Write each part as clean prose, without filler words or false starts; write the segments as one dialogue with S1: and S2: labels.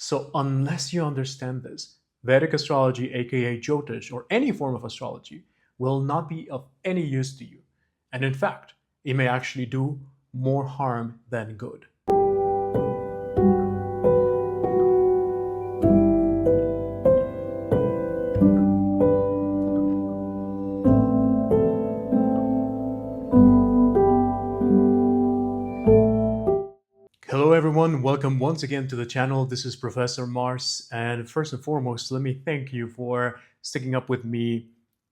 S1: So unless you understand this, Vedic astrology, aka Jyotish, or any form of astrology, will not be of any use to you. And in fact, it may actually do more harm than good. Hello, everyone. Welcome once again to the channel. This is Professor Mars. And first and foremost, let me thank you for sticking up with me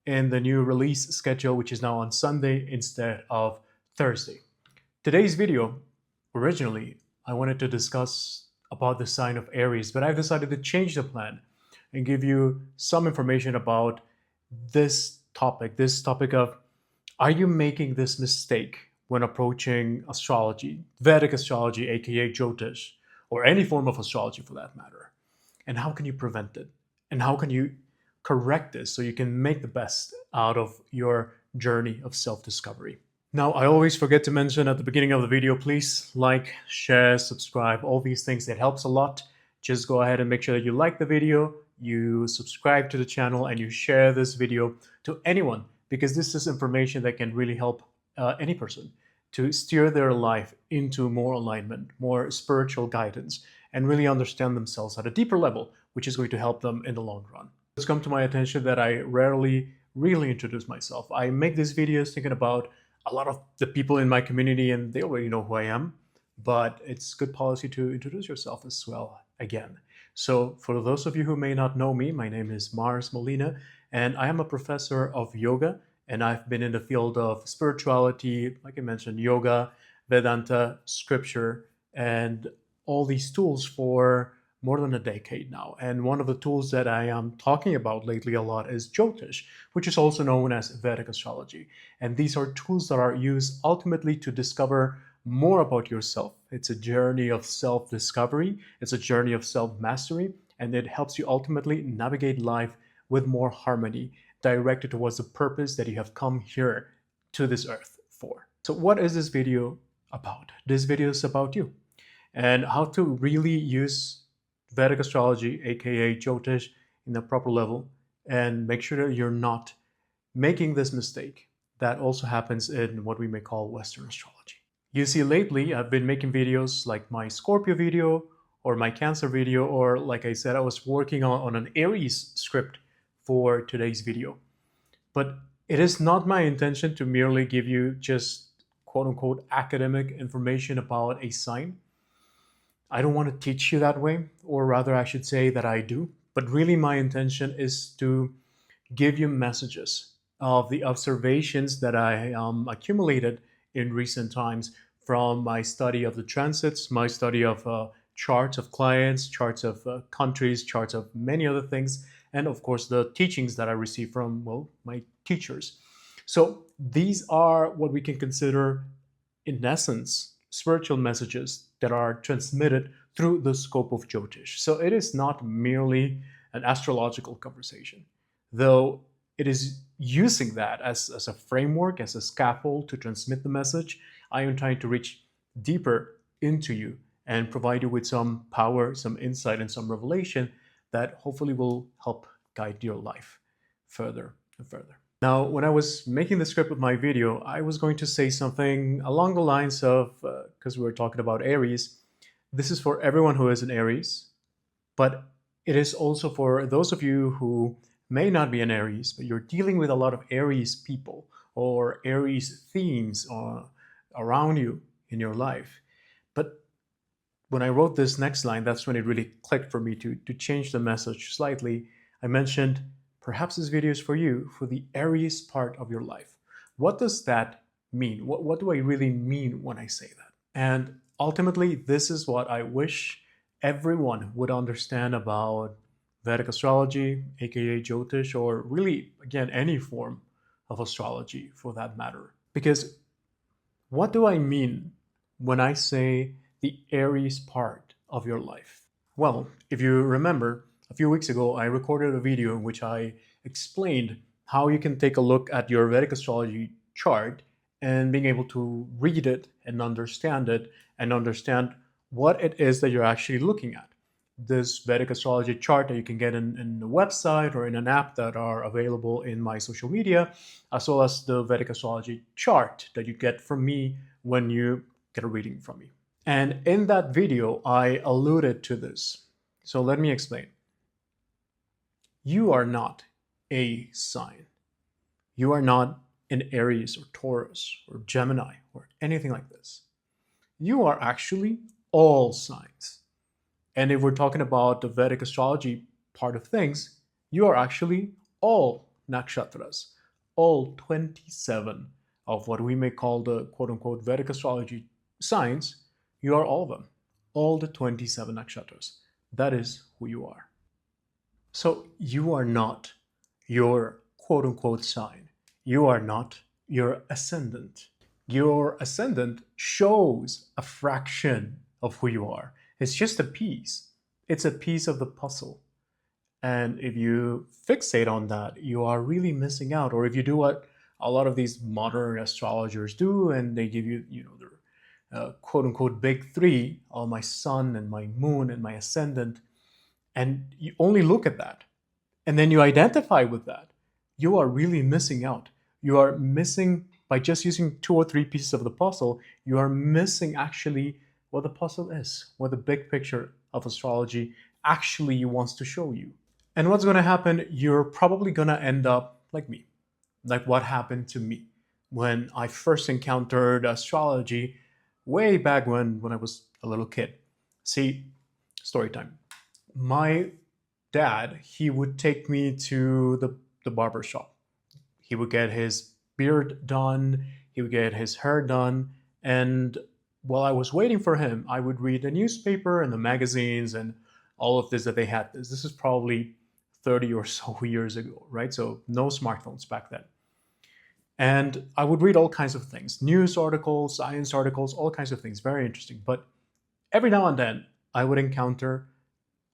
S1: in the new release schedule, which is now on Sunday instead of Thursday. Today's video, originally, I wanted to discuss about the sign of Aries, but I've decided to change the plan and give you some information about this topic of, are you making this mistake when approaching astrology, Vedic astrology, aka Jyotish, or any form of astrology for that matter? And how can you prevent it? And how can you correct this so you can make the best out of your journey of self discovery? Now, I always forget to mention at the beginning of the video, please like, share, subscribe, all these things. That helps a lot. Just go ahead and make sure that you like the video, you subscribe to the channel, and you share this video to anyone, because this is information that can really help any person to steer their life into more alignment, more spiritual guidance, and really understand themselves at a deeper level, which is going to help them in the long run. It's come to my attention that I rarely really introduce myself. I make these videos thinking about a lot of the people in my community, and they already know who I am, but it's good policy to introduce yourself as well again. So for those of you who may not know me, my name is Mars Molina, and I am a professor of yoga, and I've been in the field of spirituality, like I mentioned, yoga, Vedanta, scripture, and all these tools for more than a decade now. And one of the tools that I am talking about lately a lot is Jyotish, which is also known as Vedic astrology. And these are tools that are used ultimately to discover more about yourself. It's a journey of self-discovery, it's a journey of self-mastery, and it helps you ultimately navigate life with more harmony, directed towards the purpose that you have come here to this earth for. So what is this video about? This video is about you and how to really use Vedic astrology, aka Jyotish, in the proper level, and make sure that you're not making this mistake that also happens in what we may call Western astrology. You see, lately I've been making videos like my Scorpio video or my Cancer video, or like I said, I was working on an Aries script for today's video. But it is not my intention to merely give you just quote-unquote academic information about a sign. I don't want to teach you that way, or rather I should say that I do, but really my intention is to give you messages of the observations that I accumulated in recent times from my study of the transits, my study of charts of clients, charts of countries, charts of many other things, and of course the teachings that I received from, well, my teachers. So these are what we can consider, in essence, spiritual messages that are transmitted through the scope of Jyotish. So it is not merely an astrological conversation, though it is using that as a framework, as a scaffold to transmit the message. I am trying to reach deeper into you and provide you with some power, some insight, and some revelation that hopefully will help guide your life further and further. Now, when I was making the script of my video, I was going to say something along the lines of, because we were talking about Aries, this is for everyone who is an Aries, but it is also for those of you who may not be an Aries, but you're dealing with a lot of Aries people or Aries themes around you in your life. But when I wrote this next line, that's when it really clicked for me to change the message slightly. I mentioned, perhaps this video is for you, for the Aries part of your life. What does that mean? What do I really mean when I say that? And ultimately, this is what I wish everyone would understand about Vedic astrology, aka Jyotish, or really, again, any form of astrology for that matter. Because what do I mean when I say the Aries part of your life? Well, if you remember, a few weeks ago, I recorded a video in which I explained how you can take a look at your Vedic astrology chart and being able to read it and understand what it is that you're actually looking at. this Vedic astrology chart that you can get in the website or in an app that are available in my social media, as well as the Vedic astrology chart that you get from me when you get a reading from me. And in that video, I alluded to this. So let me explain. You are not a sign. You are not an Aries or Taurus or Gemini or anything like this. You are actually all signs. And if we're talking about the Vedic astrology part of things, you are actually all nakshatras, all 27 of what we may call the quote unquote Vedic astrology signs. You are all of them, all the 27 nakshatras. That is who you are. So you are not your quote unquote sign. You are not your ascendant. Your ascendant shows a fraction of who you are. It's just a piece. It's a piece of the puzzle. And if you fixate on that, you are really missing out. Or if you do what a lot of these modern astrologers do, and they give you, their quote unquote big three, my sun and my moon and my ascendant, and you only look at that, and then you identify with that, you are really missing out. You are missing, by just using 2 or 3 pieces of the puzzle, you are missing actually what the puzzle is, what the big picture of astrology actually wants to show you. And what's going to happen, you're probably going to end up like me, like what happened to me when I first encountered astrology way back when I was a little kid. See, story time. My dad, he would take me to the barber shop. He would get his beard done, he would get his hair done, and while I was waiting for him, I would read the newspaper and the magazines and all of this that they had. This is probably 30 or so years ago, right? So no smartphones back then. And I would read all kinds of things, news articles, science articles, all kinds of things, very interesting. But every now and then, I would encounter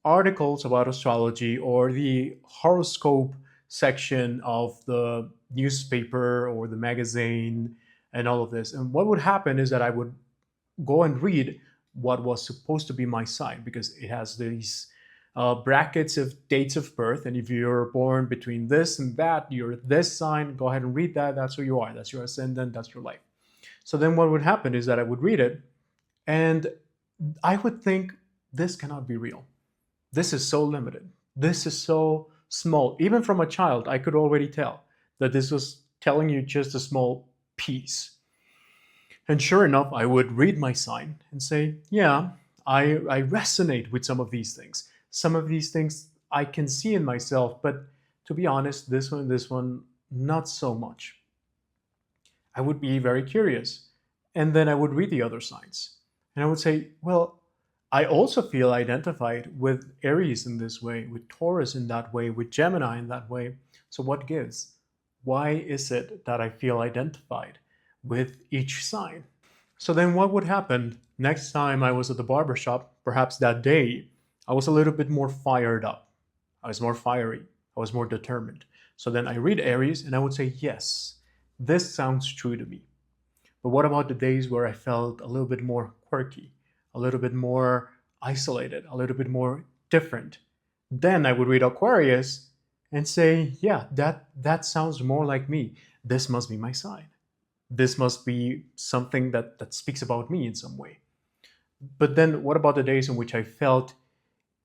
S1: articles about astrology or the horoscope section of the newspaper or the magazine and all of this. And what would happen is that I would go and read what was supposed to be my sign, because it has these brackets of dates of birth. And if you're born between this and that, you're this sign, go ahead and read that. That's who you are. That's your ascendant. That's your life. So then what would happen is that I would read it and I would think, this cannot be real. This is so limited. This is so small. Even from a child, I could already tell that this was telling you just a small piece. And sure enough, I would read my sign and say, yeah, I resonate with some of these things. Some of these things I can see in myself, but to be honest, this one, not so much. I would be very curious. And then I would read the other signs. And I would say, well, I also feel identified with Aries in this way, with Taurus in that way, with Gemini in that way. So what gives? Why is it that I feel identified with each sign? So then what would happen next time I was at the barbershop, perhaps that day, I was a little bit more fired up. I was more fiery. I was more determined. So then I read Aries and I would say, yes, this sounds true to me. But what about the days where I felt a little bit more quirky, a little bit more isolated, a little bit more different? Then I would read Aquarius and say, yeah, that sounds more like me. This must be my sign. This must be something that speaks about me in some way. But then what about the days in which I felt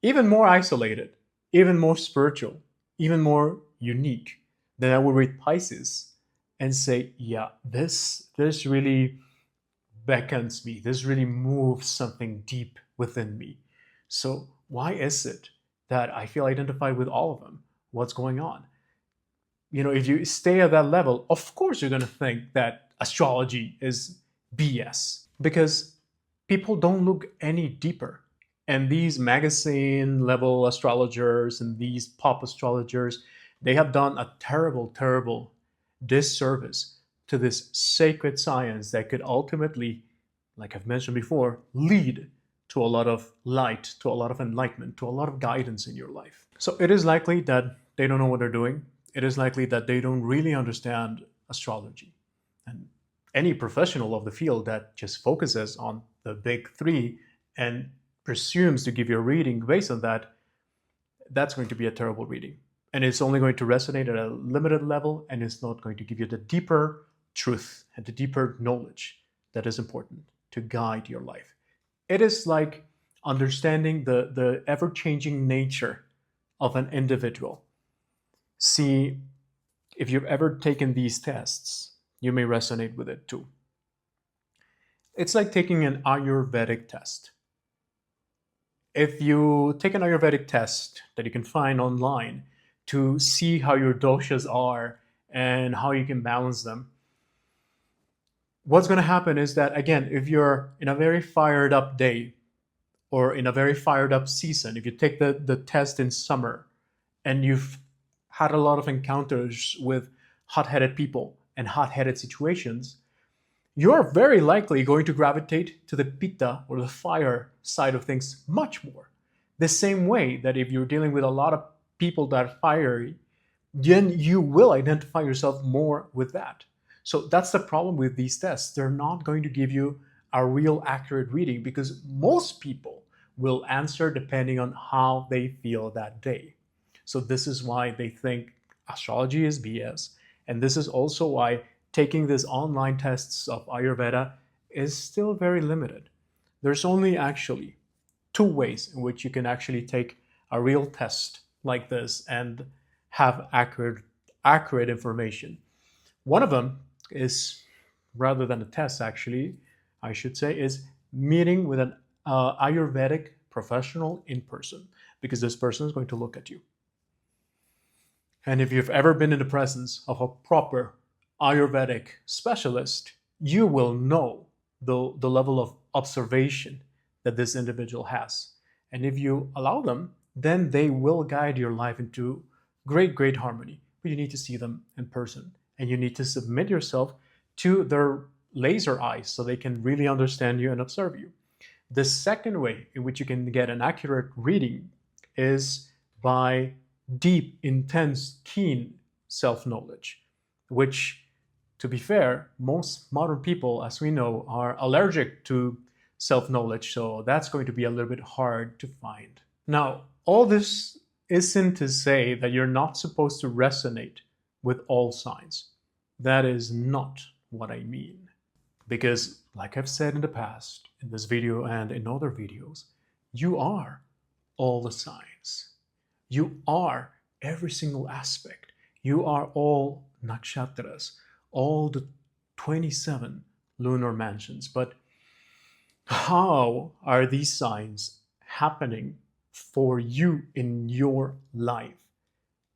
S1: even more isolated, even more spiritual, even more unique? Then I would read Pisces and say, yeah, this really beckons me. This really moves something deep within me. So why is it that I feel identified with all of them? What's going on? If you stay at that level, of course you're going to think that astrology is BS, because people don't look any deeper. And these magazine level astrologers and these pop astrologers, they have done a terrible, terrible disservice to this sacred science that could ultimately, like I've mentioned before, lead to a lot of light, to a lot of enlightenment, to a lot of guidance in your life. So it is likely that they don't know what they're doing. It is likely that they don't really understand astrology. And any professional of the field that just focuses on the big three and presumes to give you a reading based on that, that's going to be a terrible reading. And it's only going to resonate at a limited level, and it's not going to give you the deeper truth and the deeper knowledge that is important to guide your life. It is like understanding the ever changing nature of an individual. See, if you've ever taken these tests, you may resonate with it too. It's like taking an Ayurvedic test. If you take an Ayurvedic test that you can find online to see how your doshas are and how you can balance them, what's going to happen is that, again, if you're in a very fired up day or in a very fired up season, if you take the test in summer and you've had a lot of encounters with hot-headed people and hot-headed situations, you're very likely going to gravitate to the pitta or the fire side of things much more. The same way that if you're dealing with a lot of people that are fiery, then you will identify yourself more with that. So that's the problem with these tests. They're not going to give you a real accurate reading because most people will answer depending on how they feel that day. So this is why they think astrology is BS. And this is also why taking these online tests of Ayurveda is still very limited. There's only actually two ways in which you can actually take a real test like this and have accurate information. One of them is, rather than a test actually, I should say, is meeting with an Ayurvedic professional in person, because this person is going to look at you. And if you've ever been in the presence of a proper Ayurvedic specialist, you will know the level of observation that this individual has. And if you allow them, then they will guide your life into great harmony. But you need to see them in person, and you need to submit yourself to their laser eyes so they can really understand you and observe you. The second way in which you can get an accurate reading is by deep, intense, keen self-knowledge, which, to be fair, most modern people, as we know, are allergic to self-knowledge, so that's going to be a little bit hard to find. Now, all this isn't to say that you're not supposed to resonate with all signs. That is not what I mean. Because, like I've said in the past, in this video and in other videos, you are all the signs. You are every single aspect. You are all nakshatras, all the 27 lunar mansions. But how are these signs happening for you in your life?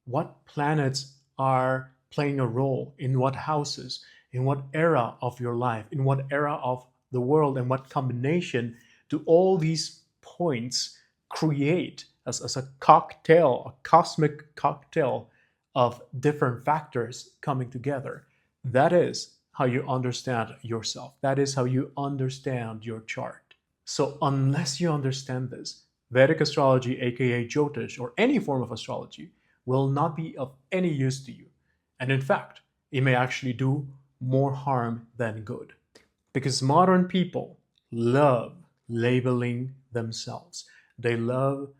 S1: What planets are playing a role in what houses, in what era of your life, in what era of the world, and what combination do all these points create as a cocktail, a cosmic cocktail of different factors coming together? That is how you understand yourself. That is how you understand your chart. So unless you understand this, Vedic astrology, aka Jyotish, or any form of astrology, will not be of any use to you. And in fact, it may actually do more harm than good. Because modern people love labeling themselves. They love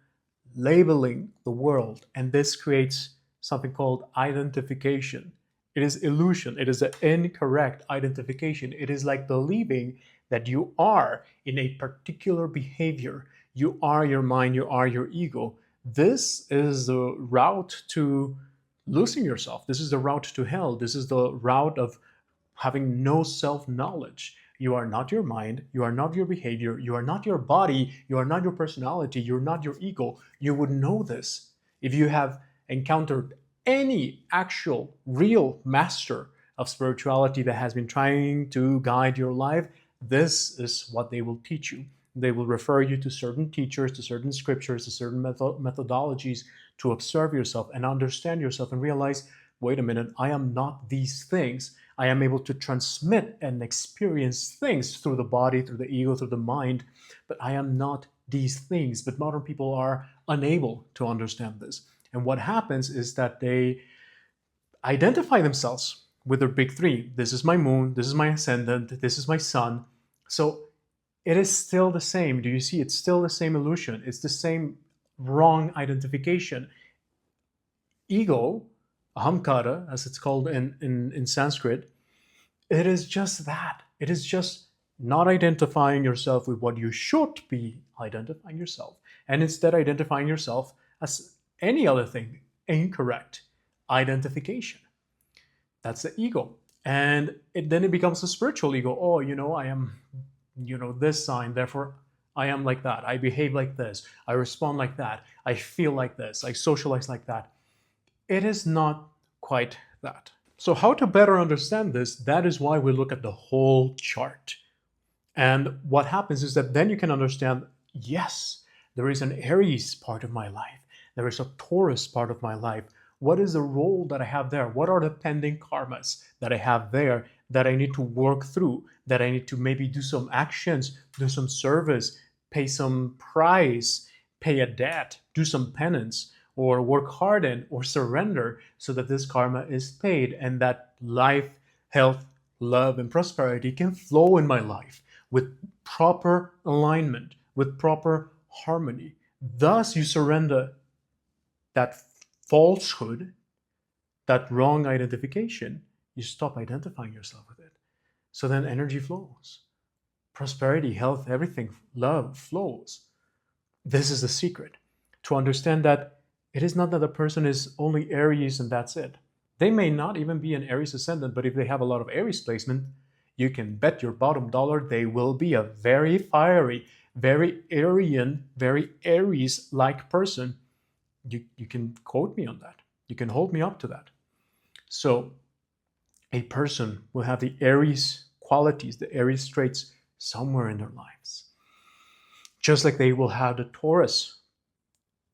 S1: labeling the world, and this creates something called identification. It is illusion. It is an incorrect identification. It is like believing that you are in a particular behavior. You are your mind, you are your ego. This is the route to losing yourself. This is the route to hell. This is the route of having no self-knowledge. You are not your mind, you are not your behavior, you are not your body, you are not your personality, you're not your ego. You would know this if you have encountered any actual real master of spirituality that has been trying to guide your life. This is what they will teach you. They will refer you to certain teachers, to certain scriptures, to certain methodologies to observe yourself and understand yourself and realize, wait a minute, I am not these things. I am able to transmit and experience things through the body, through the ego, through the mind, but I am not these things. But modern people are unable to understand this. And what happens is that they identify themselves with their big three. This is my moon, this is my ascendant, this is my sun. So it is still the same. Do you see? It's still the same illusion. It's the same wrong identification. Ego, ahamkara, as it's called in Sanskrit, it is just that. It is just not identifying yourself with what you should be identifying yourself, and instead identifying yourself as any other thing. Incorrect identification. That's the ego. And then it becomes a spiritual ego. Oh, I am, this sign, therefore I am like that. I behave like this. I respond like that. I feel like this. I socialize like that. It is not quite that. So, how to better understand this? That is why we look at the whole chart. And what happens is that then you can understand, yes, there is an Aries part of my life. There is a Taurus part of my life. What is the role that I have there? What are the pending karmas that I have there that I need to work through? That I need to maybe do some actions, do some service, pay some price, pay a debt, do some penance, or work hard in, or surrender so that this karma is paid and that life, health, love, and prosperity can flow in my life with proper alignment, with proper harmony. Thus, you surrender that falsehood, that wrong identification. You stop identifying yourself with it. So then energy flows. Prosperity, health, everything, love flows. This is the secret. To understand that it is not that a person is only Aries and that's it. They may not even be an Aries ascendant, but if they have a lot of Aries placement, you can bet your bottom dollar they will be a very fiery, very Aryan, very Aries-like person. You can quote me on that. You can hold me up to that. So a person will have the Aries qualities, the Aries traits somewhere in their lives. Just like they will have the Taurus.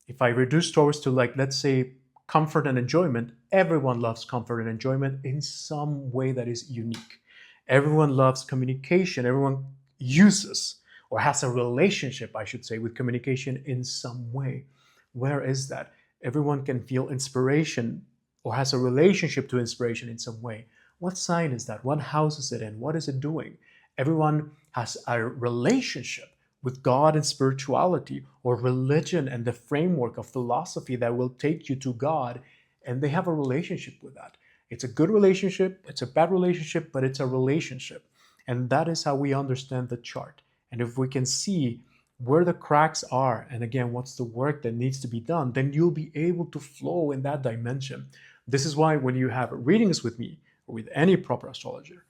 S1: If I reduce Taurus to, like, let's say, comfort and enjoyment, everyone loves comfort and enjoyment in some way that is unique. Everyone loves communication. Everyone uses or has a relationship, I should say, with communication in some way. Where is that? Everyone can feel inspiration or has a relationship to inspiration in some way. What sign is that? What house is it in? What is it doing? Everyone has a relationship with God and spirituality, or religion and the framework of philosophy that will take you to God, and they have a relationship with that. It's a good relationship, it's a bad relationship, but it's a relationship. And that is how we understand the chart. And if we can see where the cracks are, and again, what's the work that needs to be done, then you'll be able to flow in that dimension. This is why when you have readings with me, or with any proper astrologer,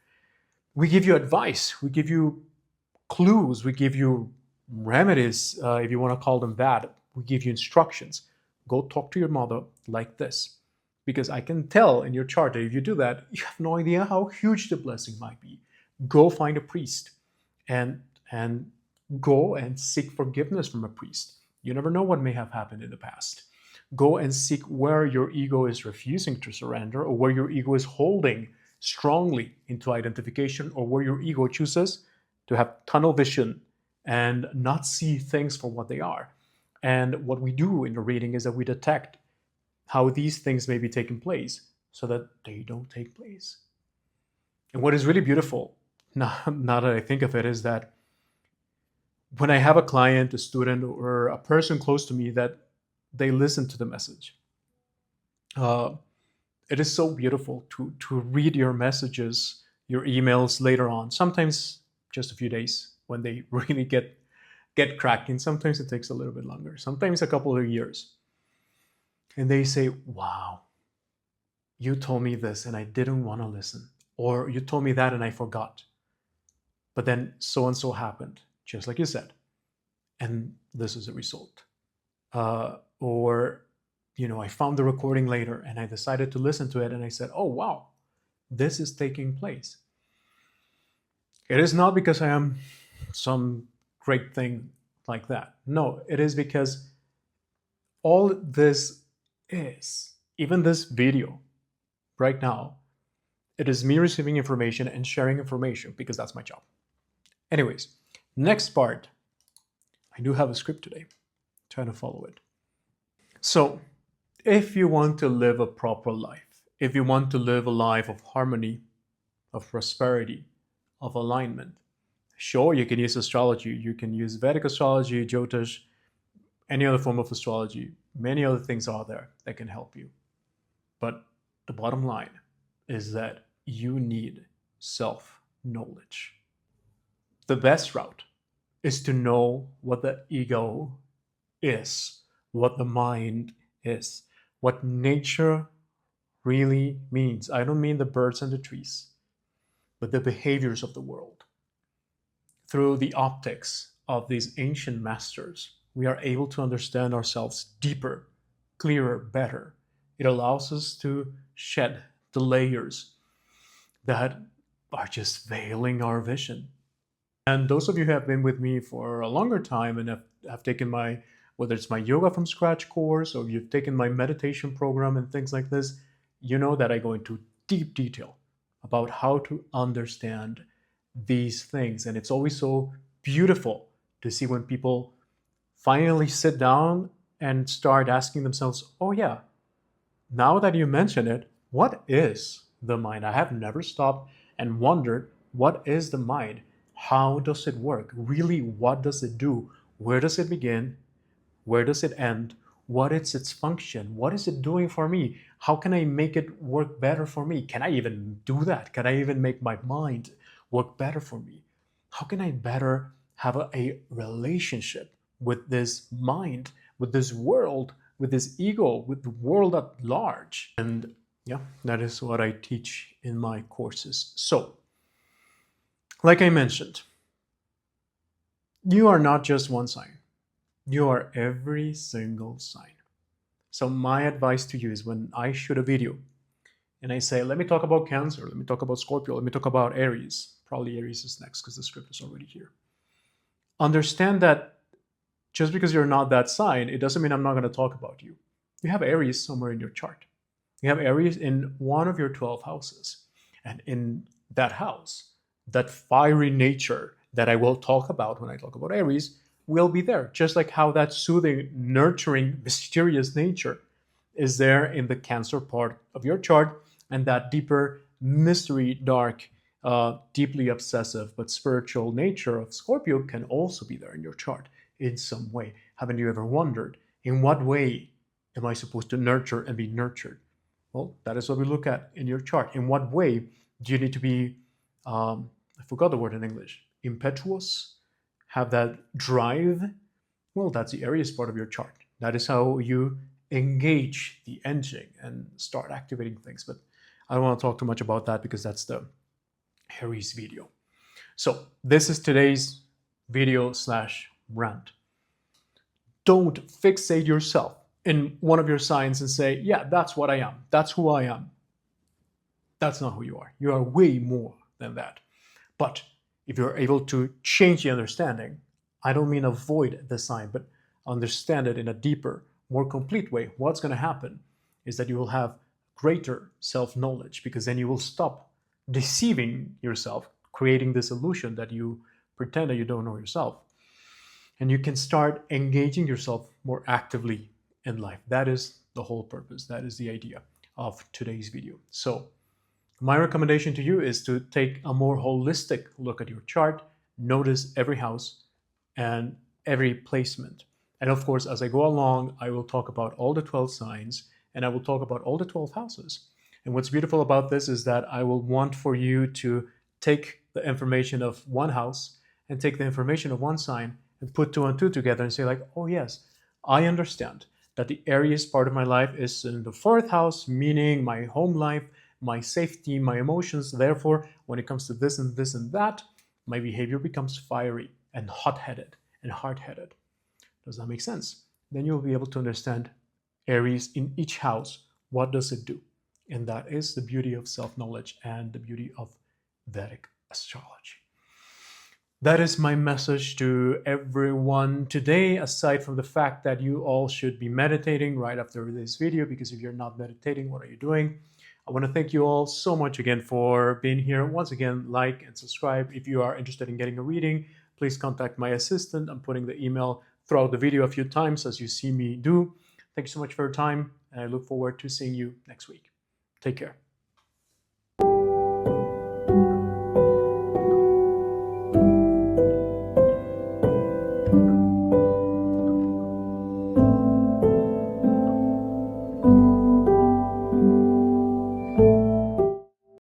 S1: we give you advice, we give you clues, we give you remedies, if you want to call them that. We give you instructions. Go talk to your mother like this. Because I can tell in your chart that if you do that, you have no idea how huge the blessing might be. Go find a priest and go and seek forgiveness from a priest. You never know what may have happened in the past. Go and seek where your ego is refusing to surrender, or where your ego is holding strongly into identification, or where your ego chooses to have tunnel vision and not see things for what they are. And what we do in the reading is that we detect how these things may be taking place so that they don't take place. And what is really beautiful, now that I think of it, is that when I have a client, a student, or a person close to me that they listen to the message, it is so beautiful to read your messages, your emails later on. Sometimes just a few days when they really get cracking. Sometimes it takes a little bit longer. Sometimes a couple of years. And they say, wow, you told me this and I didn't want to listen. Or you told me that and I forgot. But then so and so happened, just like you said. And this is the result. Or, I found the recording later and I decided to listen to it and I said, oh, wow, this is taking place. It is not because I am some great thing like that. No, it is because all this is, even this video right now, it is me receiving information and sharing information because that's my job. Anyways, next part. I do have a script today. Try to follow it. So, if you want to live a proper life, if you want to live a life of harmony, of prosperity, of alignment, Sure, you can use astrology. You can use Vedic astrology, Jyotish, any other form of astrology. Many other things are there that can help you. But the bottom line is that you need self knowledge. The best route is to know what the ego is, what the mind is, what nature really means. I don't mean the birds and the trees, but the behaviors of the world. Through the optics of these ancient masters, we are able to understand ourselves deeper, clearer, better. It allows us to shed the layers that are just veiling our vision. And those of you who have been with me for a longer time and have taken my, whether it's my yoga from scratch course or you've taken my meditation program and things like this, you know that I go into deep detail about how to understand these things. And it's always so beautiful to see when people finally sit down and start asking themselves, oh, yeah, now that you mention it, what is the mind? I have never stopped and wondered, what is the mind? How does it work? Really, what does it do? Where does it begin? Where does it end? What is its function? What is it doing for me? How can I make it work better for me? Can I even do that? Can I even make my mind work better for me? How can I better have a relationship with this mind, with this world, with this ego, with the world at large? And yeah, that is what I teach in my courses. So, like I mentioned, you are not just one sign. You are every single sign. So my advice to you is when I shoot a video and I say, let me talk about Cancer, let me talk about Scorpio, let me talk about Aries. Probably Aries is next because the script is already here. Understand that just because you're not that sign, it doesn't mean I'm not going to talk about you. You have Aries somewhere in your chart. You have Aries in one of your 12 houses. And in that house, that fiery nature that I will talk about when I talk about Aries will be there. Just like how that soothing, nurturing, mysterious nature is there in the Cancer part of your chart, and that deeper, mystery, dark, deeply obsessive but spiritual nature of Scorpio can also be there in your chart in some way. Haven't you ever wondered, in what way am I supposed to nurture and be nurtured? Well, that is what we look at in your chart. In what way do you need to be, I forgot the word in English, impetuous, have that drive? Well, that's the Aries part of your chart. That is how you engage the engine and start activating things. But I don't want to talk too much about that because that's the Aries video. So this is today's video / rant. Don't fixate yourself in one of your signs and say, yeah, that's what I am. That's who I am. That's not who you are. You are way more than that. But if you're able to change the understanding, I don't mean avoid the sign, but understand it in a deeper, more complete way, what's going to happen is that you will have greater self-knowledge, because then you will stop deceiving yourself, creating this illusion that you pretend that you don't know yourself. And you can start engaging yourself more actively in life. That is the whole purpose. That is the idea of today's video. So my recommendation to you is to take a more holistic look at your chart, notice every house and every placement. And of course, as I go along, I will talk about all the 12 signs and I will talk about all the 12 houses. And what's beautiful about this is that I will want for you to take the information of one house and take the information of one sign and put 2 and 2 together and say like, oh yes, I understand that the Aries part of my life is in the 4th house, meaning my home life, my safety, my emotions. Therefore, when it comes to this and this and that, my behavior becomes fiery and hot-headed and hard-headed. Does that make sense? Then you'll be able to understand Aries in each house. What does it do? And that is the beauty of self-knowledge and the beauty of Vedic astrology. That is my message to everyone today, aside from the fact that you all should be meditating right after this video, because if you're not meditating, what are you doing? I want to thank you all so much again for being here. Once again, like and subscribe. If you are interested in getting a reading, please contact my assistant. I'm putting the email throughout the video a few times as you see me do. Thank you so much for your time, and I look forward to seeing you next week. Take care.